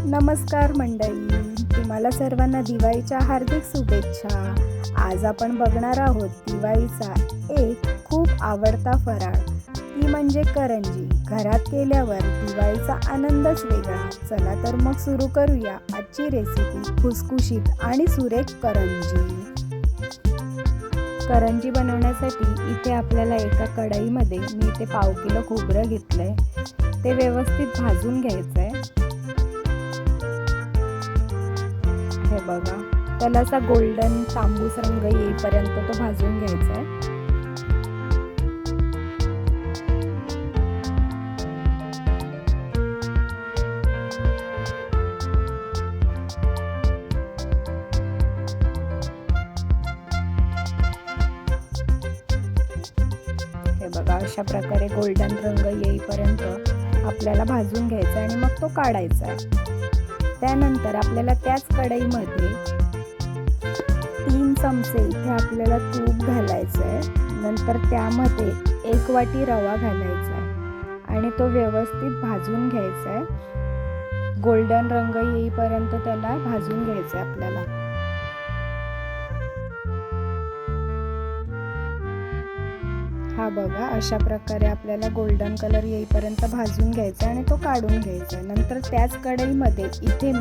नमस्कार मंडळी, तुम्हाला सर्वांना दिवाळीच्या हार्दिक शुभेच्छा. आज आपण बघणार आहोत दिवाळीचा एक खूप आवडता फराळ, ती म्हणजे करंजी. घरात केल्यावर दिवाळीचा आनंदच वेगळा. चला तर मग सुरू करूया आजची रेसिपी, खुसखुशीत आणि सुरेख करंजी. करंजी बनवण्यासाठी इथे आपल्याला एका कढईमध्ये मी इथे पाव किलो खोबरं घेतलंय. ते व्यवस्थित भाजून घ्यायचंय. हे बघा, त्याला असा गोल्डन तांबूस रंग येईपर्यंत तो भाजून घ्यायचा आहे. हे बघा, अशा प्रकारे गोल्डन रंग येईपर्यंत आपल्याला भाजून घ्यायचा आणि मग तो काढायचा आहे. त्यानंतर आपल्याला त्याच कढईमध्ये 3 चमचे इथे आपल्याला तूप घालायचं आहे. नंतर त्यामध्ये 1 वाटी रवा घालायचा आहे आणि तो व्यवस्थित भाजून घ्यायचा आहे. गोल्डन रंग येईपर्यंत त्याला भाजून घ्यायचं आहे आपल्याला. हा बघा, अशा प्रकारे आपल्याला गोल्डन कलर येईपर्यंत भाजून घ्यायचा आणि तो काढून घ्यायचा. नंतर त्याच कढईमध्ये इथे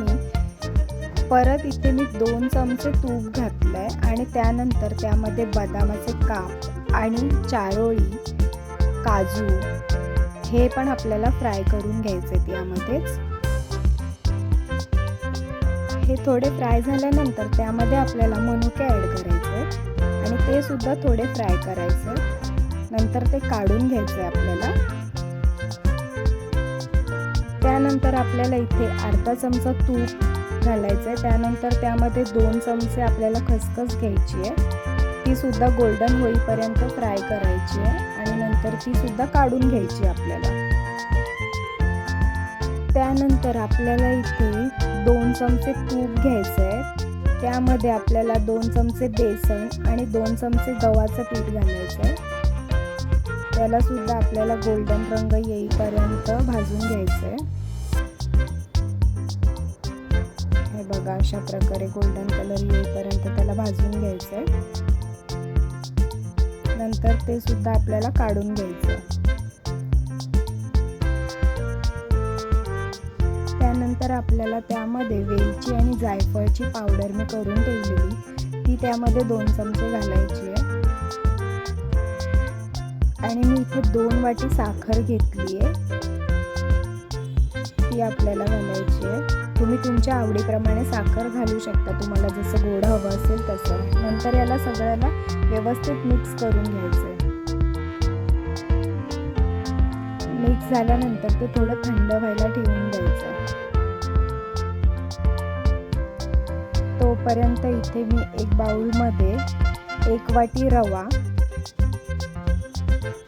मी 2 चमचे तूप घातलंय आणि त्यानंतर त्यामध्ये बदामाचे काप आणि चारोळी, काजू हे पण आपल्याला फ्राय करून घ्यायचे यामध्येच. हे थोडे फ्राय झाल्यानंतर त्यामध्ये आपल्याला मनुके ॲड करायचे आणि ते सुद्धा थोडे फ्राय करायचे. नंतर ते काढून घ्यायचे आपल्याला. त्यानंतर आपल्याला इथे अर्धा चमचा तूप घालायचं आहे. त्यानंतर त्यामध्ये 2 चमचे आपल्याला खसखस घ्यायची आहे. ती सुद्धा गोल्डन होईपर्यंत फ्राय करायची आहे आणि नंतर ती सुद्धा काढून घ्यायची आपल्याला. त्यानंतर आपल्याला इथे 2 चमचे तूप घ्यायचं आहे. त्यामध्ये आपल्याला 2 चमचे बेसन आणि 2 चमचे गव्हाचं पीठ घालायचं आहे. त्याला सुद्धा आपल्याला गोल्डन रंग येईपर्यंत भाजून घ्यायचं आहे. हे बघा, अशा प्रकारे गोल्डन कलर येईपर्यंत त्याला भाजून घ्यायचं आहे. नंतर ते सुद्धा आपल्याला काढून घ्यायचं आहे. त्यानंतर आपल्याला त्यामध्ये वेलची आणि जायफळची पावडर मी करून ठेवलेली ती त्यामध्ये 2 चमचे घालायची आहे. आणि मी इथे 2 वाटी साखर घेतली आहे, ती आपल्याला घालायची आहे. तुम्ही तुमच्या आवडीप्रमाणे साखर घालू शकता, तुम्हाला जसं गोड हवं असेल तसं. नंतर याला सगळ्याला व्यवस्थित मिक्स करून घ्यायचं आहे. मिक्स झाल्यानंतर ते थोडं थंड व्हायला ठेवून द्यायचं आहे. तोपर्यंत इथे मी एक बाउलमध्ये 1 वाटी रवा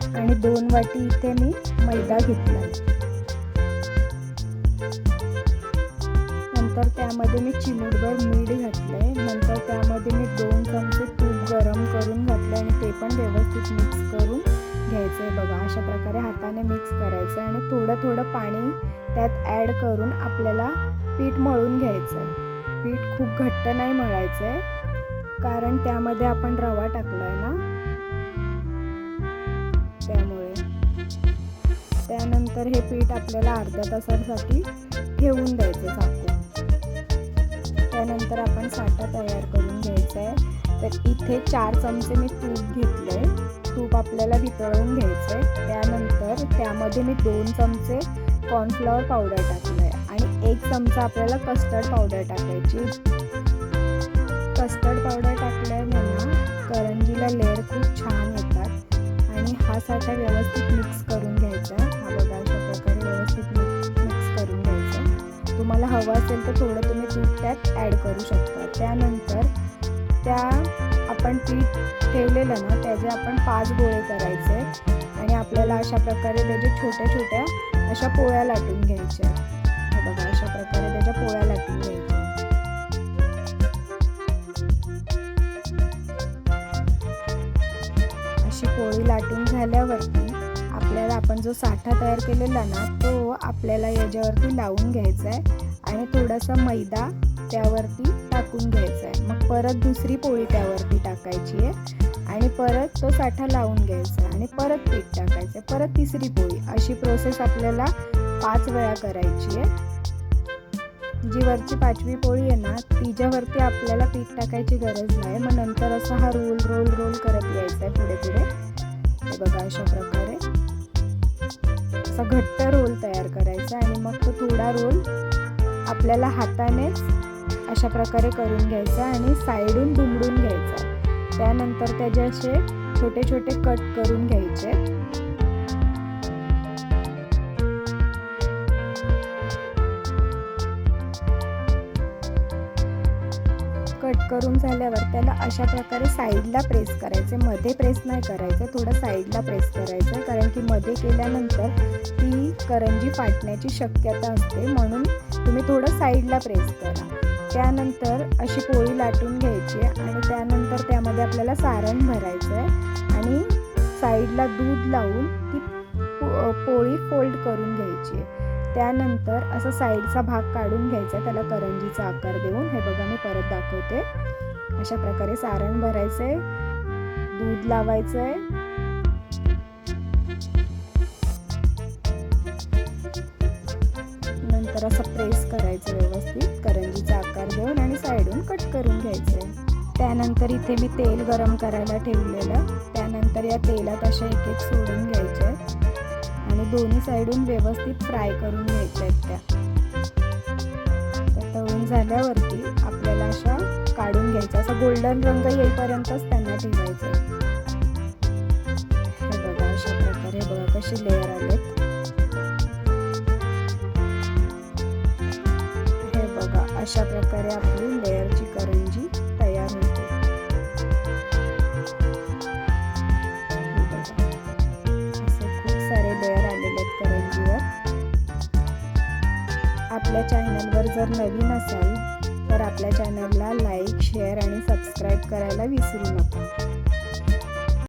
आणि 2 वाटी इथे मी मैदा घेतला. नंतर त्यामध्ये मी चिमूटभर मीठ घातलंय. नंतर त्यामध्ये मी 2 चमचे तूप गरम करून घातले आणि ते पण व्यवस्थित मिक्स करून घ्यायचंय. बघा, अशा प्रकारे हाताने मिक्स करायचं आणि थोडं थोडं पाणी त्यात ॲड करून आपल्याला पीठ मळून घ्यायचंय. पीठ खूप घट्ट नाही मळायचंय, कारण त्यामध्ये आपण रवा टाकलाय ना, त्यामुळे. त्यानंतर हे पीठ आपल्याला अर्ध्या तासासाठी ठेवून द्यायचं झाकून. त्यानंतर आपण साठा तयार करून घ्यायचा आहे. तर इथे 4 चमचे मी तूप घेतलंय. तूप आपल्याला वितळवून घ्यायचं आहे. त्यानंतर त्यामध्ये मी 2 चमचे कॉर्नफ्लॉवर पावडर टाकलंय आणि 1 चमचा आपल्याला कस्टर्ड पावडर टाकायची. कस्टर्ड पावडर टाकल्याने ना करंजीला लेअर खूप छान येतात. आणि हा साठा व्यवस्थित मिक्स करून घ्यायचा. हा बघा, अशा प्रकारे व्यवस्थित मिक्स करून घ्यायचं. तुम्हाला हवं असेल तर थोडं तुम्ही तूप त्यात ॲड करू शकता. त्यानंतर त्या आपण पीठ ठेवलेलं ना, त्याचे आपण 5 गोळे करायचे आणि आपल्याला अशा प्रकारे त्याच्या छोट्या छोट्या अशा पोळ्या लाटून घ्यायच्या. हे बघा, अशा प्रकारे त्याच्या पोळ्या लाटून घ्यायच्या. अशी पोळी लाटून झाल्यावरती आपल्याला आपण जो साठा तयार केलेला ना, तो आपल्याला याच्यावरती लावून घ्यायचा आहे आणि थोडासा मैदा त्यावरती टाकून घ्यायचा आहे. मग परत दुसरी पोळी त्यावरती टाकायची आहे आणि परत तो साठा लावून घ्यायचा आणि परत पीठ टाकायचं, परत तिसरी पोळी. अशी प्रोसेस आपल्याला 5 वेळा करायची आहे. जी वरची 5वी पोळी आहे ना, तिच्यावरती आपल्याला पीठ टाकायची गरज नाही. मग नंतर असा हा रोल रोल रोल करत यायचा आहे पुढे पुढे. हे बघा अशा प्रकारे असा घट्ट रोल तयार करायचा आणि मग तो थोडा रोल आपल्याला हातानेच अशा प्रकारे करून घ्यायचा आणि साईडून दुमडून घ्यायचा. त्यानंतर त्याचे असे छोटे छोटे कट करून घ्यायचे. कट करून झाल्यावर त्याला अशा प्रकारे साईडला प्रेस करायचे. मध्ये प्रेस नाही करायचं, थोडं साईडला प्रेस करायचं, कारण की मध्ये केल्यानंतर ती करंजी फाटण्याची शक्यता असते. म्हणून तुम्ही थोडं साईडला प्रेस करा. त्यानंतर अशी पोळी लाटून घ्यायची आणि त्यानंतर त्यामध्ये आपल्याला सारण भरायचं आहे आणि साईडला दूध लावून ती पोळी फोल्ड करून घ्यायची आहे. त्यानंतर असा साईडचा भाग काढून घ्यायचा, त्याला करंजीचा आकार देऊन. हे बघा मी परत दाखवते. अशा प्रकारे सारण भरायचं आहे, दूध लावायचं आहे, नंतर असं प्रेस करायचं व्यवस्थित करंजीचा आकार देऊन आणि साईडून कट करून घ्यायचं. त्यानंतर इथे मी तेल गरम करायला ठेवलेलं. त्यानंतर या तेलात अशा एक एक सोडून घ्यायच्या आणि दोन्ही साईडून व्यवस्थित फ्राय करून घ्यायच्या आहेत. त्या तळून झाल्यावरती आपल्याला अशा काढून घ्यायच्या. असा गोल्डन रंग येईपर्यंतच त्यांना ठेवायचं. हे बघा अशा प्रकारे बघा कशी लेअर आलेत. हे बघा अशा प्रकारे आपली लेअरची करंजी तयार होते. सारे लेअर आलेले आहेत करंजीवर. आपल्या चॅनलवर जर नवीन असाल तर आपल्या चॅनलला लाईक, शेअर आणि सबस्क्राईब करायला विसरू नका.